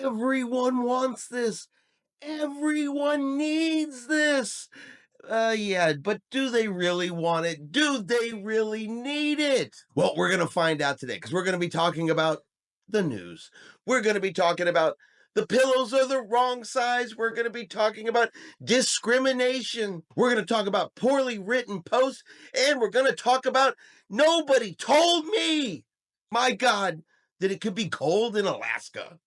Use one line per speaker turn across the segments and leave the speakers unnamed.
Everyone wants this. Everyone needs this. Yeah, but do they really want it? Do they really need it? Well, we're going to find out today because we're going to be talking about the news. We're going to be talking about the pillows are the wrong size. We're going to be talking about discrimination. We're going to talk about poorly written posts. And we're going to talk about nobody told me, my God, that it could be cold in Alaska.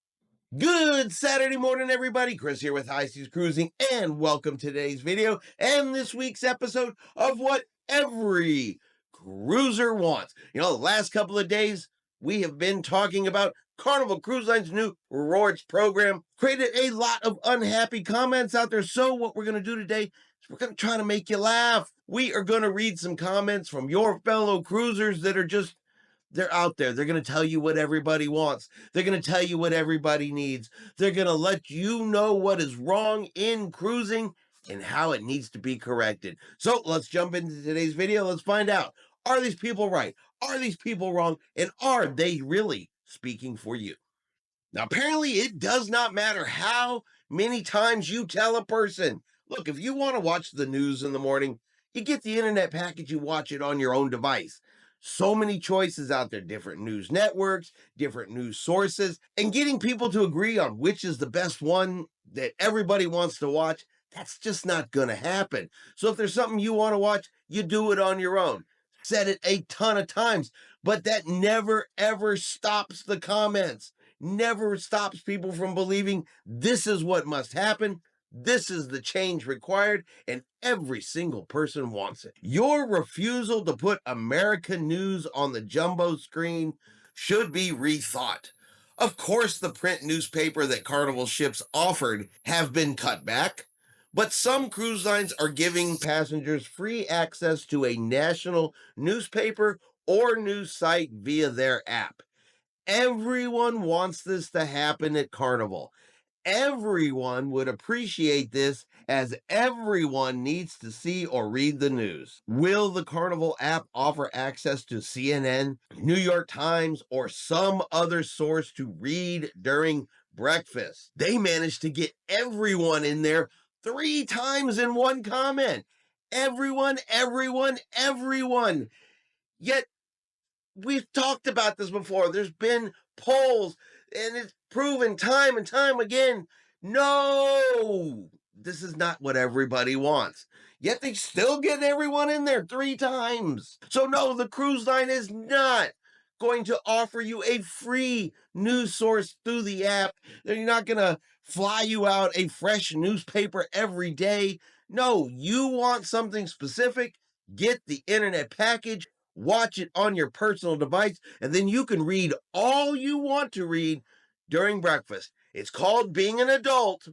Good Saturday morning, everybody. Chris here with High Seas Cruising, and welcome to today's video and this week's episode of What Every Cruiser Wants. The last couple of days, we have been talking about Carnival Cruise Line's new rewards program. Created a lot of unhappy comments out there, so what we're going to do today is we're going to try to make you laugh. We are going to read some comments from your fellow cruisers that are just they're out there. They're going to tell you what everybody wants. They're going to tell you what everybody needs. They're going to let you know what is wrong in cruising and how it needs to be corrected. So let's jump into today's video. Let's find out. Are these people right? Are these people wrong? And are they really speaking for you? Now, apparently it does not matter how many times you tell a person, look, if you want to watch the news in the morning, you get the internet package, you watch it on your own device. So many choices out there, different news networks, different news sources, and getting people to agree on which is the best one that everybody wants to watch, that's just not going to happen. So if there's something you want to watch, you do it on your own. Said it a ton of times, but that never ever stops the comments. Never stops people from believing this is what must happen. This is the change required, and every single person wants it. Your refusal to put American news on the jumbo screen should be rethought. Of course, the print newspaper that Carnival ships offered have been cut back, but some cruise lines are giving passengers free access to a national newspaper or news site via their app. Everyone wants this to happen at Carnival. Everyone would appreciate this as everyone needs to see or read the news. Will the Carnival app offer access to CNN, New York Times, or some other source to read during breakfast? They managed to get everyone in there 3 times in one comment. Everyone, everyone, everyone. Yet we've talked about this before. There's been polls, and it's proven time and time again, no, this is not what everybody wants. Yet they still get everyone in there 3 times. So no, the cruise line is not going to offer you a free news source through the app. They're not going to fly you out a fresh newspaper every day. No, you want something specific, get the internet package, watch it on your personal device, and then you can read all you want to read during breakfast. It's called being an adult.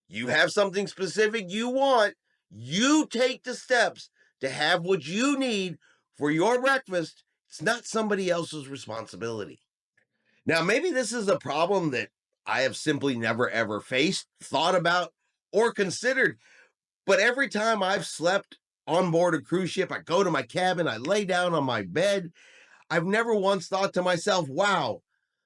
You have something specific you want. You take the steps to have what you need for your breakfast. It's not somebody else's responsibility. Now, maybe this is a problem that I have simply never ever faced, thought about, or considered. But every time I've slept on board a cruise ship, I go to my cabin, I lay down on my bed. I've never once thought to myself, wow,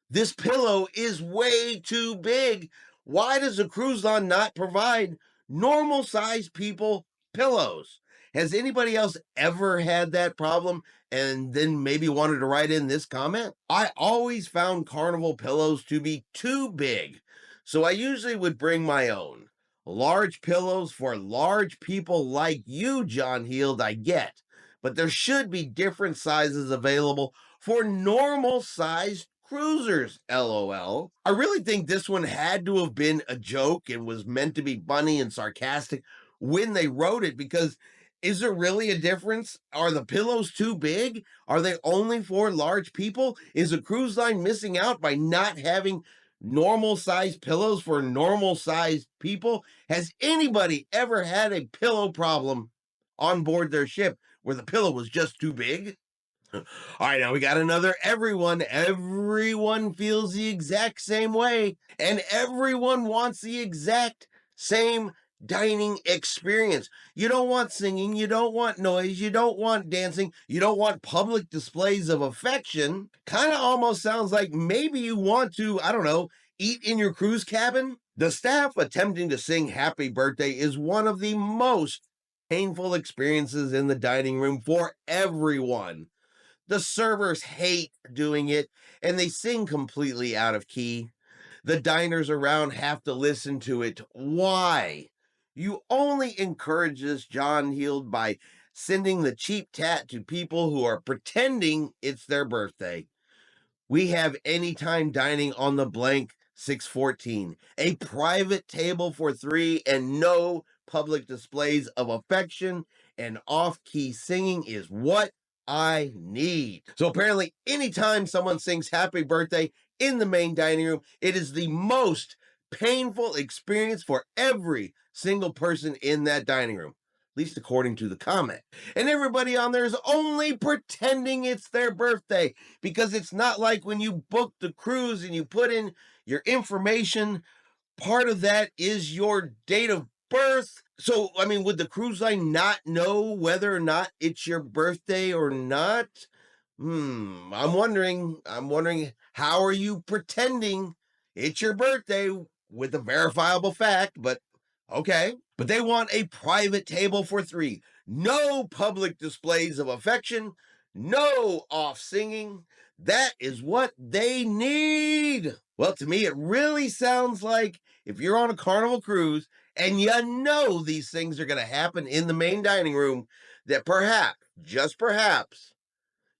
this pillow is way too big. Why does a cruise line not provide normal sized people pillows? Has anybody else ever had that problem and then maybe wanted to write in this comment? I always found Carnival pillows to be too big, so I usually would bring my own. Large pillows for large people like you, John Heald, I get, but there should be different sizes available for normal sized cruisers, lol. I really think this one had to have been a joke and was meant to be funny and sarcastic when they wrote it, because is there really a difference? Are the pillows too big? Are they only for large people? Is a cruise line missing out by not having normal sized pillows for normal sized people? Has anybody ever had a pillow problem on board their ship where the pillow was just too big? All right, now we got another everyone. Everyone feels the exact same way, and everyone wants the exact same dining experience. You don't want singing, you don't want noise, you don't want dancing, you don't want public displays of affection. Kind of almost sounds like maybe you want to, I don't know, eat in your cruise cabin? The staff attempting to sing happy birthday is one of the most painful experiences in the dining room for everyone. The servers hate doing it and they sing completely out of key. The diners around have to listen to it. Why? You only encourage this, John Heald, by sending the cheap tat to people who are pretending it's their birthday. We have anytime dining on the blank 614, a private table for three, and no public displays of affection and off key singing is what I need. So apparently, anytime someone sings happy birthday in the main dining room, it is the most painful experience for every single person in that dining room, at least according to the comment. And everybody on there is only pretending it's their birthday, because it's not like when you book the cruise and you put in your information, part of that is your date of birth. So, I mean, would the cruise line not know whether or not it's your birthday or not? I'm wondering, how are you pretending it's your birthday with a verifiable fact? But okay. But they want a private table for three, no public displays of affection, no off singing. That is what they need. Well, to me, it really sounds like if you're on a Carnival cruise and you know these things are going to happen in the main dining room, that perhaps, just perhaps,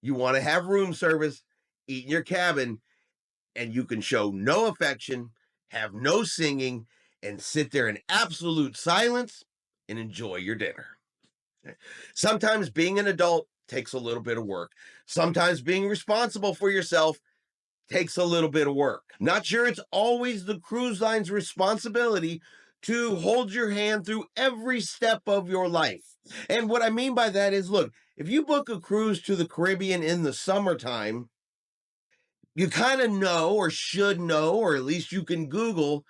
you want to have room service, eat in your cabin, and you can show no affection, have no singing, and sit there in absolute silence and enjoy your dinner. Sometimes being an adult takes a little bit of work. Sometimes being responsible for yourself takes a little bit of work. Not sure it's always the cruise line's responsibility to hold your hand through every step of your life. And what I mean by that is, look, if you book a cruise to the Caribbean in the summertime, you kind of know, or should know, or at least you can Google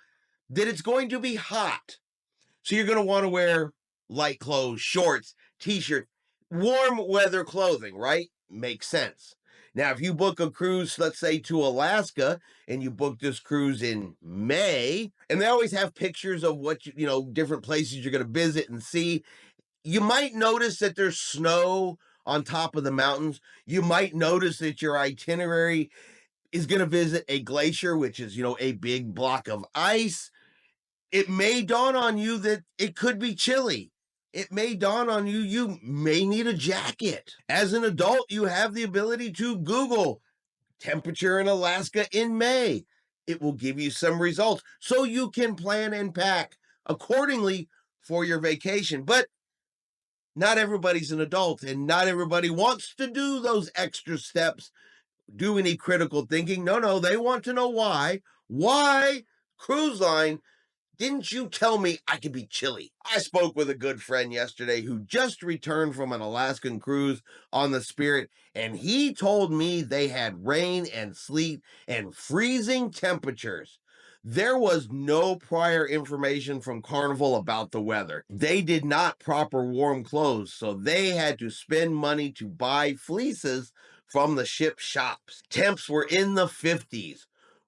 that it's going to be hot. So you're going to want to wear light clothes, shorts, t-shirt, warm weather clothing, right? Makes sense. Now, if you book a cruise, let's say to Alaska, and you book this cruise in May, and they always have pictures of what different places you're going to visit and see, you might notice that there's snow on top of the mountains. You might notice that your itinerary is going to visit a glacier, which is, a big block of ice. It may dawn on you that it could be chilly. It may dawn on you, you may need a jacket. As an adult, you have the ability to Google temperature in Alaska in May. It will give you some results so you can plan and pack accordingly for your vacation. But not everybody's an adult, and not everybody wants to do those extra steps, do any critical thinking. No, they want to know why. Why, cruise line, didn't you tell me I could be chilly? I spoke with a good friend yesterday who just returned from an Alaskan cruise on the Spirit, and he told me they had rain and sleet and freezing temperatures. There was no prior information from Carnival about the weather. They did not proper warm clothes, so they had to spend money to buy fleeces from the ship shops. Temps were in the 50s.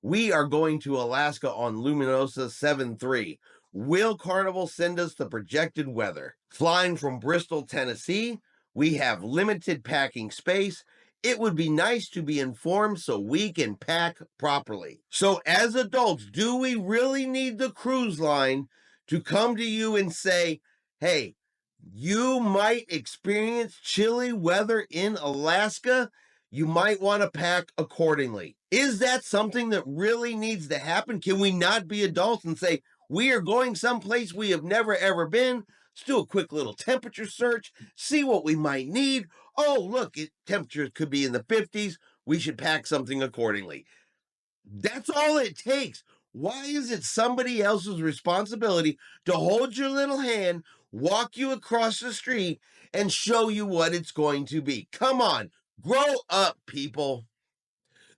We are going to Alaska on Luminosa 7-3. Will Carnival send us the projected weather? Flying from Bristol, Tennessee, we have limited packing space. It would be nice to be informed so we can pack properly. So, as adults, do we really need the cruise line to come to you and say, hey, you might experience chilly weather in Alaska? You might want to pack accordingly. Is that something that really needs to happen? Can we not be adults and say, we are going someplace we have never ever been? Let's do a quick little temperature search, see what we might need. Oh, look, temperatures could be in the 50s. We should pack something accordingly. That's all it takes. Why is it somebody else's responsibility to hold your little hand, walk you across the street, and show you what it's going to be? Come on, grow up, people.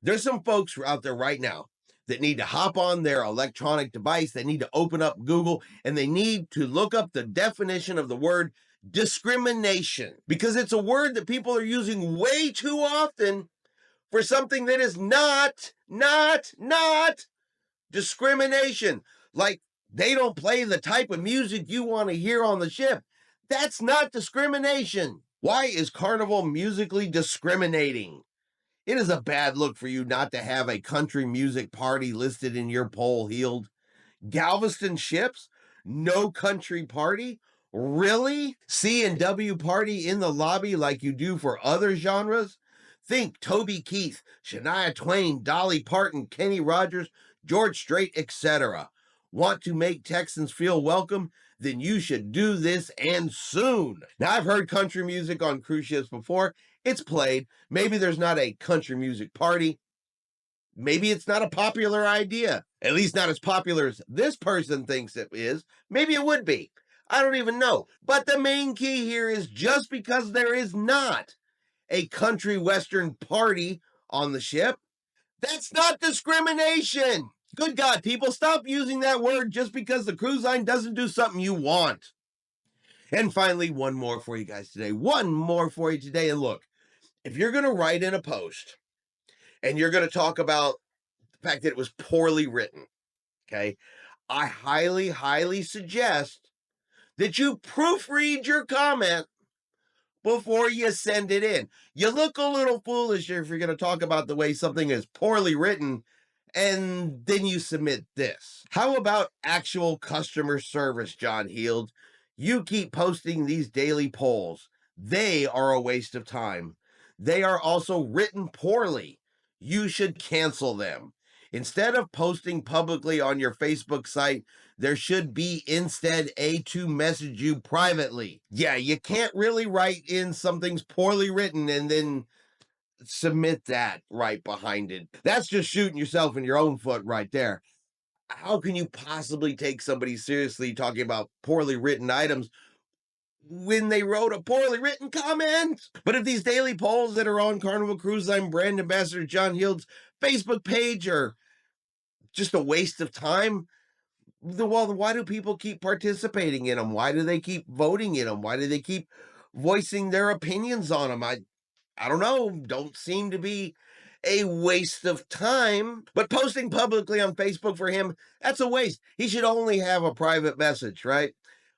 There's some folks out there right now that need to hop on their electronic device. They need to open up Google and they need to look up the definition of the word discrimination, because it's a word that people are using way too often for something that is not Discrimination, like they don't play the type of music you want to hear on the ship. That's not discrimination. Why is Carnival musically discriminating? It is a bad look for you not to have a country music party listed in your poll, Healed. Galveston ships? No country party? Really? C&W party in the lobby like you do for other genres? Think Toby Keith, Shania Twain, Dolly Parton, Kenny Rogers, George Strait, etc. Want to make Texans feel welcome? Then you should do this, and soon. Now, I've heard country music on cruise ships before. It's played. Maybe there's not a country music party. Maybe it's not a popular idea, at least not as popular as this person thinks it is. Maybe it would be. I don't even know. But the main key here is just because there is not a country western party on the ship, that's not discrimination. Good God, people, stop using that word just because the cruise line doesn't do something you want. And finally, one more for you guys today. One more for you today. And look, if you're going to write in a post and you're going to talk about the fact that it was poorly written, okay, I highly, highly suggest that you proofread your comment before you send it in. You look a little foolish if you're going to talk about the way something is poorly written and then you submit this. How about actual customer service, John Heald? You keep posting these daily polls. They are a waste of time. They are also written poorly. You should cancel them. Instead of posting publicly on your Facebook site, there should be instead a to message you privately. Yeah, you can't really write in something's poorly written and then submit that right behind it. That's just shooting yourself in your own foot right there. How can you possibly take somebody seriously talking about poorly written items when they wrote a poorly written comment? But if these daily polls that are on Carnival Cruise Line brand ambassador John Heald's Facebook page are just a waste of time, well, why do people keep participating in them? Why do they keep voting in them? Why do they keep voicing their opinions on them? I don't know, don't seem to be a waste of time. But posting publicly on Facebook for him, that's a waste. He should only have a private message, right?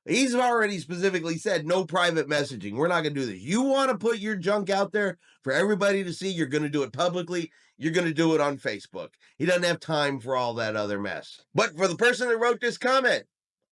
He's already specifically said no private messaging. We're not going to do this. You want to put your junk out there for everybody to see, you're going to do it publicly. You're going to do it on Facebook. He doesn't have time for all that other mess. But for the person that wrote this comment,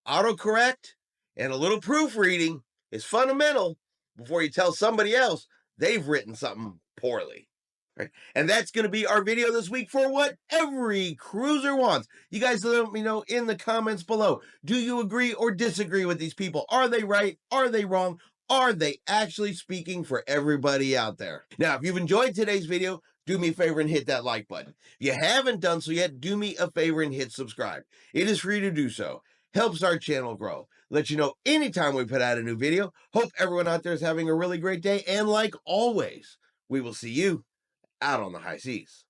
autocorrect and a little proofreading is fundamental before you tell somebody else they've written something poorly. Right? And that's going to be our video this week for what every cruiser wants. You guys let me know in the comments below. Do you agree or disagree with these people? Are they right? Are they wrong? Are they actually speaking for everybody out there? Now, if you've enjoyed today's video, do me a favor and hit that like button. If you haven't done so yet, do me a favor and hit subscribe. It is free to do so. Helps our channel grow. Let you know anytime we put out a new video. Hope everyone out there is having a really great day. And like always, we will see you out on the high seas.